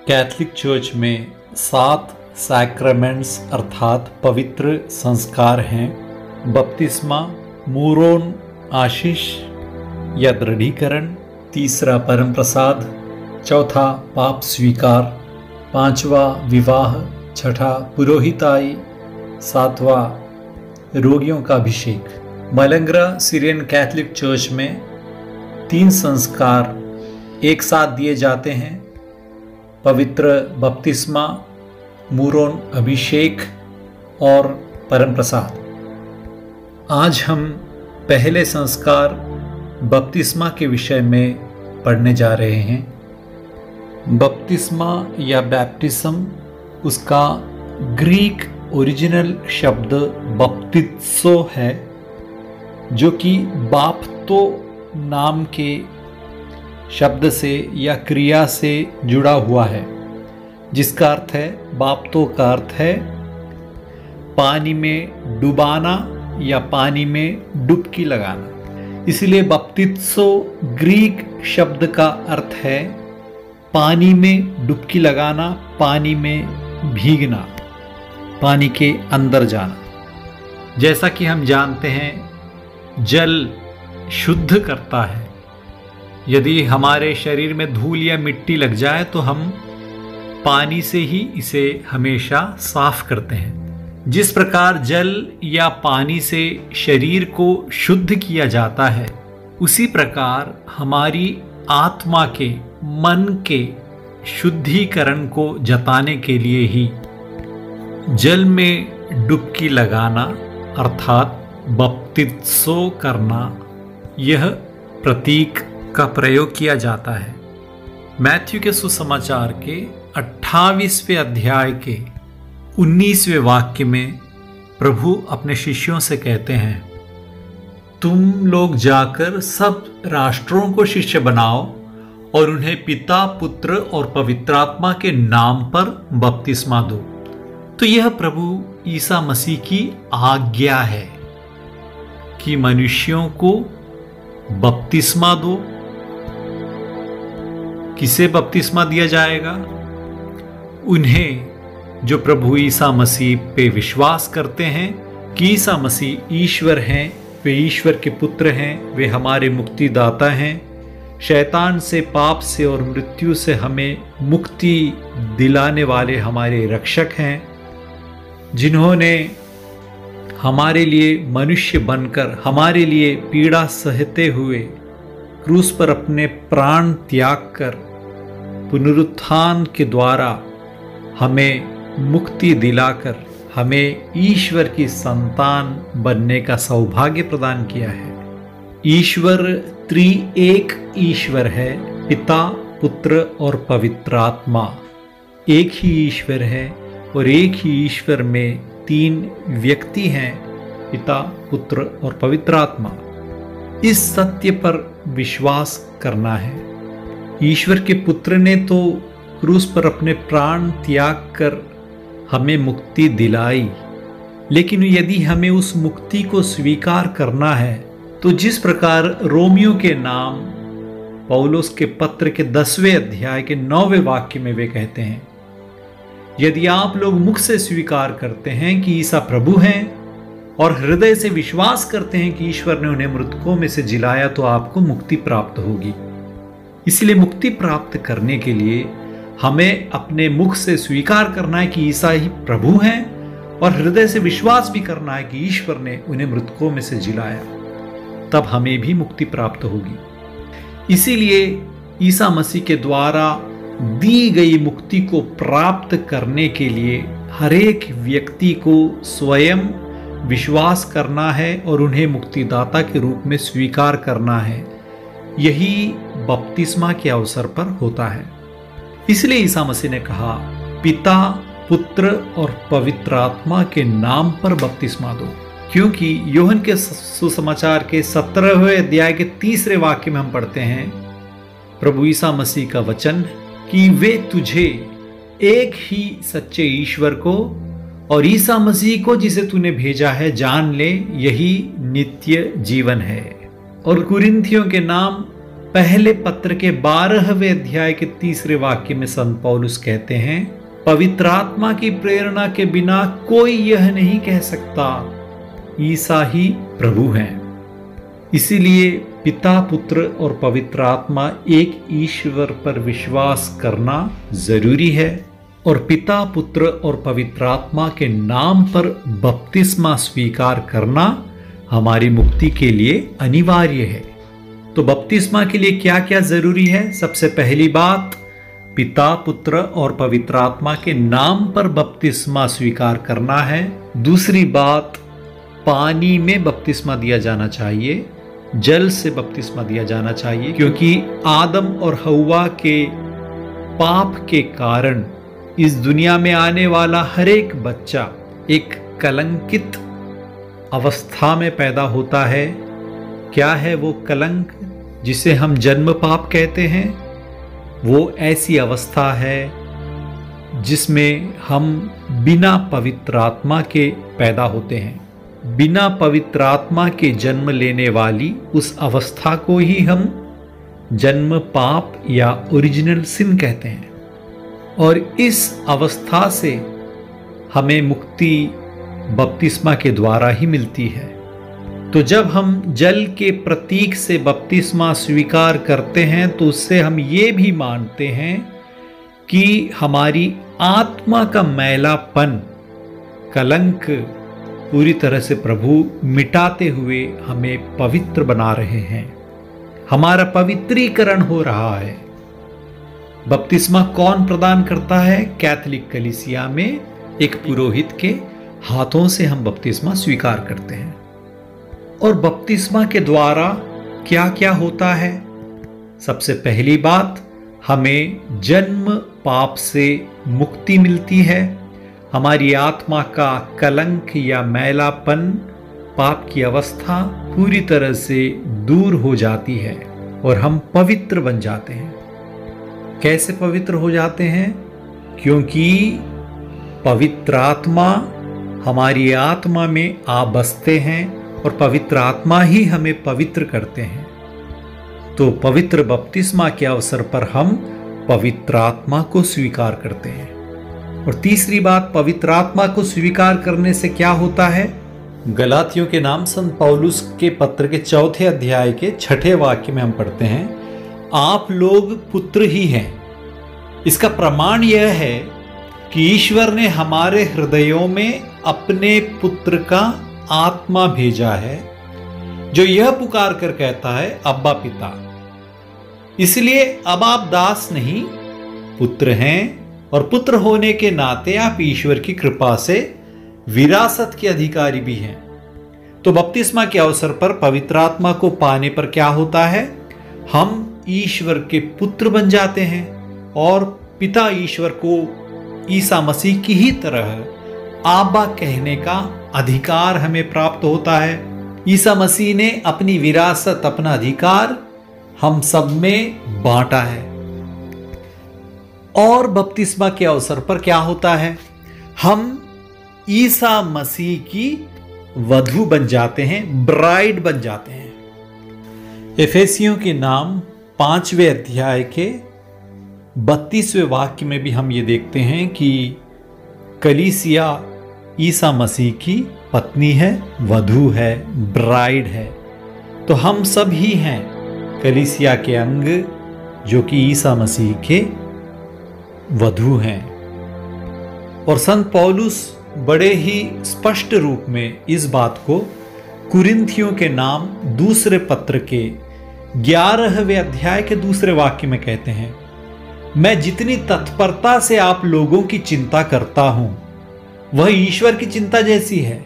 Catholic church में 7 सैक्रामेंट्स अर्थात पवित्र संस्कार हैं। बपतिस्मा, मूरोन आशीष या दृढ़ीकरण, तीसरा परम प्रसाद, चौथा पाप स्वीकार, पांचवा विवाह, छठा पुरोहिताई, सातवां रोगियों का अभिषेक। मलंगरा सीरियन कैथलिक चर्च में 3 संस्कार एक साथ दिए जाते हैं: पवित्र बपतिस्मा, मूरोन अभिषेक और परम प्रसाद। आज हम पहले संस्कार बपतिस्मा के विषय में पढ़ने जा रहे हैं। बपतिस्मा या बैप्टिज्म, उसका ग्रीक ओरिजिनल शब्द बप्तिस्सो है, जो कि बाप्तो नाम के शब्द से या क्रिया से जुड़ा हुआ है, जिसका अर्थ है, बाप्तो का अर्थ है पानी में डुबाना या पानी में डुबकी लगाना। इसलिए बप्तिस्सो ग्रीक शब्द का अर्थ है पानी में डुबकी लगाना, पानी में भीगना, पानी के अंदर जाना। जैसा कि हम जानते हैं, जल शुद्ध करता है। यदि हमारे शरीर में धूल या मिट्टी लग जाए तो हम पानी से ही इसे हमेशा साफ करते हैं। जिस प्रकार जल या पानी से शरीर को शुद्ध किया जाता है, उसी प्रकार हमारी आत्मा के, मन के शुद्धिकरण को जताने के लिए ही जल में डुबकी लगाना अर्थात बपतिस्सो करना, यह प्रतीक का प्रयोग किया जाता है। मैथ्यू के सुसमाचार के 28वें अध्याय के 19वें वाक्य में प्रभु अपने शिष्यों से कहते हैं, तुम लोग जाकर सब राष्ट्रों को शिष्य बनाओ और उन्हें पिता, पुत्र और पवित्र आत्मा के नाम पर बपतिस्मा दो। तो यह प्रभु ईसा मसीह की आज्ञा है कि मनुष्यों को बपतिस्मा दो। किसे बपतिस्मा दिया जाएगा? उन्हें जो प्रभु ईसा मसीह पे विश्वास करते हैं कि ईसा मसीह ईश्वर हैं, वे ईश्वर के पुत्र हैं, वे हमारे मुक्तिदाता हैं, शैतान से, पाप से और मृत्यु से हमें मुक्ति दिलाने वाले हमारे रक्षक हैं, जिन्होंने हमारे लिए मनुष्य बनकर हमारे लिए पीड़ा सहते हुए क्रूस पर अपने प्राण त्याग कर पुनरुत्थान के द्वारा हमें मुक्ति दिलाकर हमें ईश्वर की संतान बनने का सौभाग्य प्रदान किया है। ईश्वर त्रिएक ईश्वर है, पिता, पुत्र और पवित्र आत्मा एक ही ईश्वर है और एक ही ईश्वर में 3 व्यक्ति हैं, पिता, पुत्र और पवित्र आत्मा। इस सत्य पर विश्वास करना है। ईश्वर के पुत्र ने तो क्रूस पर अपने प्राण त्याग कर हमें मुक्ति दिलाई, लेकिन यदि हमें उस मुक्ति को स्वीकार करना है तो जिस प्रकार रोमियो के नाम पौलुस के पत्र के 10वें अध्याय के 9वें वाक्य में वे कहते हैं, यदि आप लोग मुख से स्वीकार करते हैं कि ईसा प्रभु हैं और हृदय से विश्वास करते हैं कि ईश्वर ने उन्हें मृतकों में से जिलाया, तो आपको मुक्ति प्राप्त होगी। इसलिए मुक्ति प्राप्त करने के लिए हमें अपने मुख से स्वीकार करना है कि ईसा ही प्रभु हैं और हृदय से विश्वास भी करना है कि ईश्वर ने उन्हें मृतकों में से जिलाया, तब हमें भी मुक्ति प्राप्त होगी। इसीलिए ईसा मसीह के द्वारा दी गई मुक्ति को प्राप्त करने के लिए हर एक व्यक्ति को स्वयं विश्वास करना है और उन्हें मुक्तिदाता के रूप में स्वीकार करना है। यही बपतिस्मा के अवसर पर होता है। इसलिए ईसा मसीह ने कहा, पिता, पुत्र और पवित्र आत्मा के नाम पर बपतिस्मा दो, क्योंकि यूहन्ना के सुसमाचार के 17वें अध्याय के 3रे वाक्य में हम पढ़ते हैं प्रभु ईसा मसीह का वचन कि वे तुझे एक ही सच्चे ईश्वर को और ईसा मसीह को जिसे तूने भेजा है जान ले, यही नित्य जीवन है। और कुरिन्थियों के नाम पहले पत्र के 12वें अध्याय के 3 वाक्य में संत पौलुस कहते हैं, पवित्र आत्मा की प्रेरणा के बिना कोई यह नहीं कह सकता ईसा ही प्रभु हैं। इसीलिए पिता, पुत्र और पवित्र आत्मा एक ईश्वर पर विश्वास करना जरूरी है और पिता, पुत्र और पवित्र आत्मा के नाम पर बपतिस्मा स्वीकार करना हमारी मुक्ति के लिए अनिवार्य है। तो बपतिस्मा के लिए क्या क्या जरूरी है? सबसे पहली बात, पिता, पुत्र और पवित्र आत्मा के नाम पर बपतिस्मा स्वीकार करना है। दूसरी बात, पानी में बपतिस्मा दिया जाना चाहिए, जल से बपतिस्मा दिया जाना चाहिए, क्योंकि आदम और हव्वा के पाप के कारण इस दुनिया में आने वाला हर एक बच्चा एक कलंकित अवस्था में पैदा होता है। क्या है वो कलंक जिसे हम जन्म पाप कहते हैं? वो ऐसी अवस्था है जिसमें हम बिना पवित्र आत्मा के पैदा होते हैं। बिना पवित्र आत्मा के जन्म लेने वाली उस अवस्था को ही हम जन्म पाप या ओरिजिनल सिन कहते हैं। और इस अवस्था से हमें मुक्ति बपतिस्मा के द्वारा ही मिलती है। तो जब हम जल के प्रतीक से बपतिस्मा स्वीकार करते हैं तो उससे हम ये भी मानते हैं कि हमारी आत्मा का मैलापन, कलंक पूरी तरह से प्रभु मिटाते हुए हमें पवित्र बना रहे हैं। हमारा पवित्रीकरण हो रहा है। बपतिस्मा कौन प्रदान करता है? कैथोलिक कलीसिया में एक पुरोहित के हाथों से हम बपतिस्मा स्वीकार करते हैं। और बपतिस्मा के द्वारा क्या क्या होता है? सबसे पहली बात, हमें जन्म पाप से मुक्ति मिलती है। हमारी आत्मा का कलंक या मैलापन, पाप की अवस्था पूरी तरह से दूर हो जाती है और हम पवित्र बन जाते हैं। कैसे पवित्र हो जाते हैं? क्योंकि पवित्र आत्मा हमारी आत्मा में आ बसते हैं और पवित्र आत्मा ही हमें पवित्र करते हैं। तो पवित्र बपतिस्मा के अवसर पर हम पवित्र आत्मा को स्वीकार करते हैं। और तीसरी बात, पवित्र आत्मा को स्वीकार करने से क्या होता है? गलातियों के नाम संत पौलुस के पत्र के 4 अध्याय के 6 वाक्य में हम पढ़ते हैं, आप लोग पुत्र ही हैं। इसका प्रमाण यह है कि ईश्वर ने हमारे हृदयों में अपने पुत्र का आत्मा भेजा है, जो यह पुकार कर कहता है, अब्बा पिता। इसलिए अब आप दास नहीं पुत्र हैं और पुत्र होने के नाते आप ईश्वर की कृपा से विरासत के अधिकारी भी हैं। तो बपतिस्मा के अवसर पर पवित्र आत्मा को पाने पर क्या होता है? हम ईश्वर के पुत्र बन जाते हैं और पिता ईश्वर को ईसा मसीह की ही तरह आबा कहने का अधिकार हमें प्राप्त होता है। ईसा मसीह ने अपनी विरासत, अपना अधिकार हम सब में बांटा है। और बपतिस्मा के अवसर पर क्या होता है? हम ईसा मसीह की वधू बन जाते हैं, ब्राइड बन जाते हैं। एफेसियों के नाम 5वें अध्याय के 32वें वाक्य में भी हम ये देखते हैं कि कलीसिया ईसा मसीह की पत्नी है, वधू है, ब्राइड है। तो हम सब ही हैं कलीसिया के अंग, जो कि ईसा मसीह के वधू हैं। और संत पौलुस बड़े ही स्पष्ट रूप में इस बात को कुरिन्थियों के नाम दूसरे पत्र के 11वें अध्याय के 2 वाक्य में कहते हैं, मैं जितनी तत्परता से आप लोगों की चिंता करता हूं वह ईश्वर की चिंता जैसी है।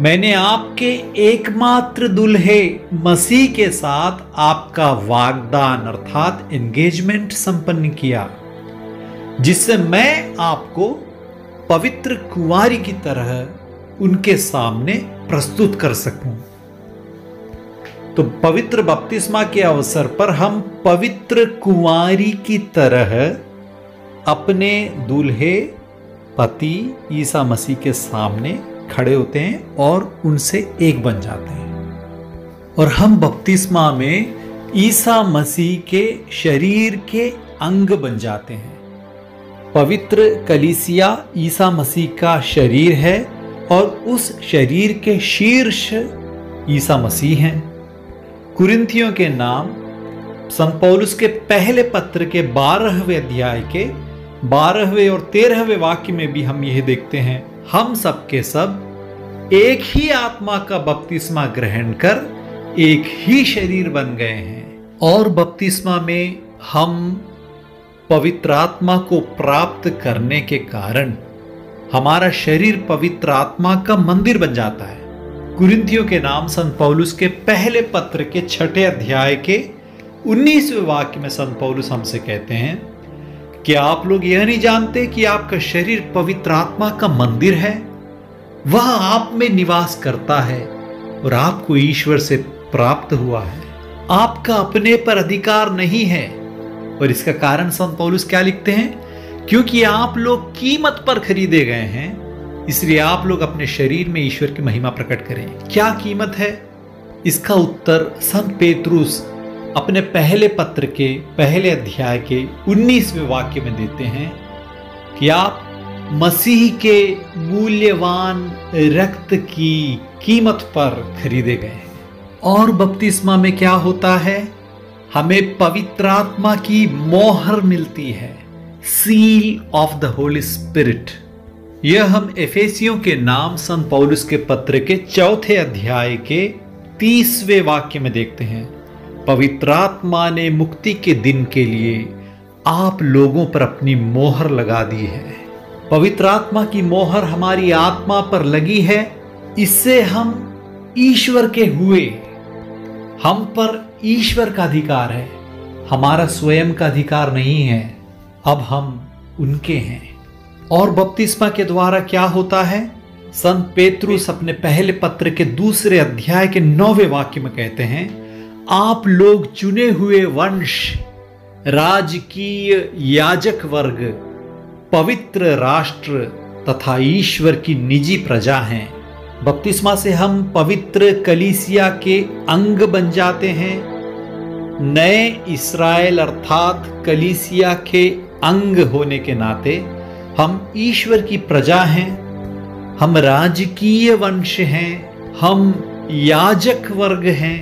मैंने आपके एकमात्र दुल्हे मसीह के साथ आपका वाग्दान अर्थात एंगेजमेंट संपन्न किया, जिससे मैं आपको पवित्र कुंवारी की तरह उनके सामने प्रस्तुत कर सकूं। तो पवित्र बपतिस्मा के अवसर पर हम पवित्र कुंवारी की तरह अपने दूल्हे पति ईसा मसीह के सामने खड़े होते हैं और उनसे एक बन जाते हैं। और हम बपतिस्मा में ईसा मसीह के शरीर के अंग बन जाते हैं। पवित्र कलीसिया ईसा मसीह का शरीर है और उस शरीर के शीर्ष ईसा मसीह हैं। कुरिन्थियों के नाम संत पौलुस के पहले पत्र के 12वें अध्याय के 12वें और 13वें वाक्य में भी हम यह देखते हैं, हम सब के सब एक ही आत्मा का बपतिस्मा ग्रहण कर एक ही शरीर बन गए हैं। और बपतिस्मा में हम पवित्र आत्मा को प्राप्त करने के कारण हमारा शरीर पवित्र आत्मा का मंदिर बन जाता है। कुरिन्थियों के नाम संत पौलुस के पहले पत्र के 6 अध्याय के 19वें वाक्य में संत पौलुस हमसे कहते हैं कि आप लोग यह नहीं जानते कि आपका शरीर पवित्र आत्मा का मंदिर है, वह आप में निवास करता है और आपको ईश्वर से प्राप्त हुआ है। आपका अपने पर अधिकार नहीं है। और इसका कारण संत पौलुस क्या लिखते हैं? क्योंकि आप लोग कीमत पर खरीदे गए हैं, इसलिए आप लोग अपने शरीर में ईश्वर की महिमा प्रकट करें। क्या कीमत है? इसका उत्तर संत पेतरुस अपने पहले पत्र के पहले अध्याय के 19वें वाक्य में देते हैं कि आप मसीह के मूल्यवान रक्त की कीमत पर खरीदे गए हैं। और बपतिस्मा में क्या होता है? हमें पवित्र आत्मा की मोहर मिलती है, seal of the Holi spirit. यह हम एफेसियों के नाम संत पौलुस के पत्र के 4 अध्याय के 30वें वाक्य में देखते हैं। पवित्र आत्मा ने मुक्ति के दिन के लिए आप लोगों पर अपनी मोहर लगा दी है। पवित्र आत्मा की मोहर हमारी आत्मा पर लगी है, इससे हम ईश्वर के हुए। हम पर ईश्वर का अधिकार है, हमारा स्वयं का अधिकार नहीं है। अब हम उनके हैं। और बपतिस्मा के द्वारा क्या होता है? संत पेतरुस अपने पहले पत्र के 2 अध्याय के 9वें वाक्य में कहते हैं, आप लोग चुने हुए वंश, राजकीय याजक वर्ग, पवित्र राष्ट्र तथा ईश्वर की निजी प्रजा हैं। बपतिस्मा से हम पवित्र कलीसिया के अंग बन जाते हैं। नए इस्राएल अर्थात कलीसिया के अंग होने के नाते हम ईश्वर की प्रजा हैं, हम राजकीय वंश हैं, हम याजक वर्ग हैं।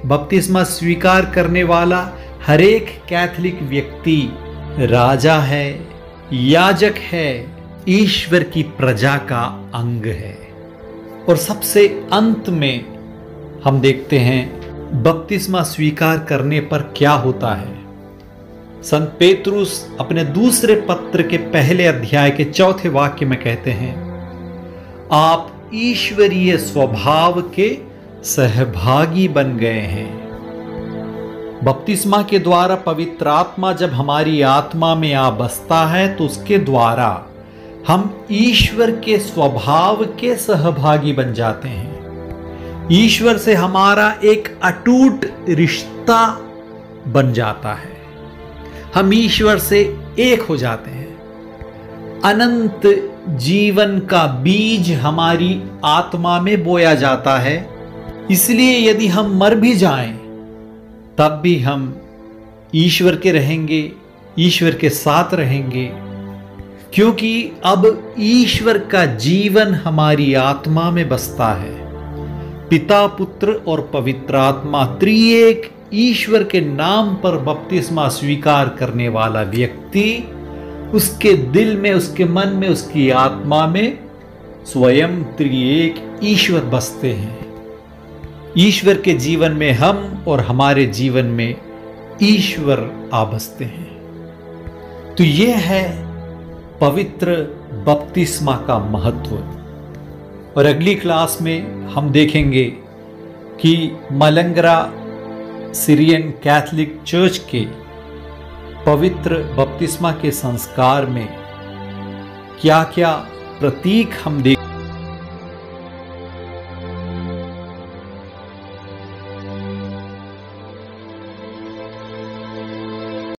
बपतिस्मा स्वीकार करने वाला हर एक कैथोलिक व्यक्ति राजा है, याजक है, ईश्वर की प्रजा का अंग है। और सबसे अंत में हम देखते हैं बपतिस्मा स्वीकार करने पर क्या होता है। संत पेतरुस अपने 2 पत्र के पहले अध्याय के 4 वाक्य में कहते हैं, आप ईश्वरीय स्वभाव के सहभागी बन गए हैं। बपतिस्मा के द्वारा पवित्र आत्मा जब हमारी आत्मा में आ बसता है तो उसके द्वारा हम ईश्वर के स्वभाव के सहभागी बन जाते हैं। ईश्वर से हमारा एक अटूट रिश्ता बन जाता है, हम ईश्वर से एक हो जाते हैं। अनंत जीवन का बीज हमारी आत्मा में बोया जाता है। इसलिए यदि हम मर भी जाएं तब भी हम ईश्वर के रहेंगे, ईश्वर के साथ रहेंगे, क्योंकि अब ईश्वर का जीवन हमारी आत्मा में बसता है। पिता, पुत्र और पवित्र आत्मा त्रिएक ईश्वर के नाम पर बपतिस्मा स्वीकार करने वाला व्यक्ति, उसके दिल में, उसके मन में, उसकी आत्मा में स्वयं त्रिएक ईश्वर बसते हैं। ईश्वर के जीवन में हम और हमारे जीवन में ईश्वर आ बसते हैं। तो यह है पवित्र बपतिस्मा का महत्व। और अगली क्लास में हम देखेंगे कि मलंगरा सीरियन कैथोलिक चर्च के पवित्र बपतिस्मा के संस्कार में क्या क्या प्रतीक हम देख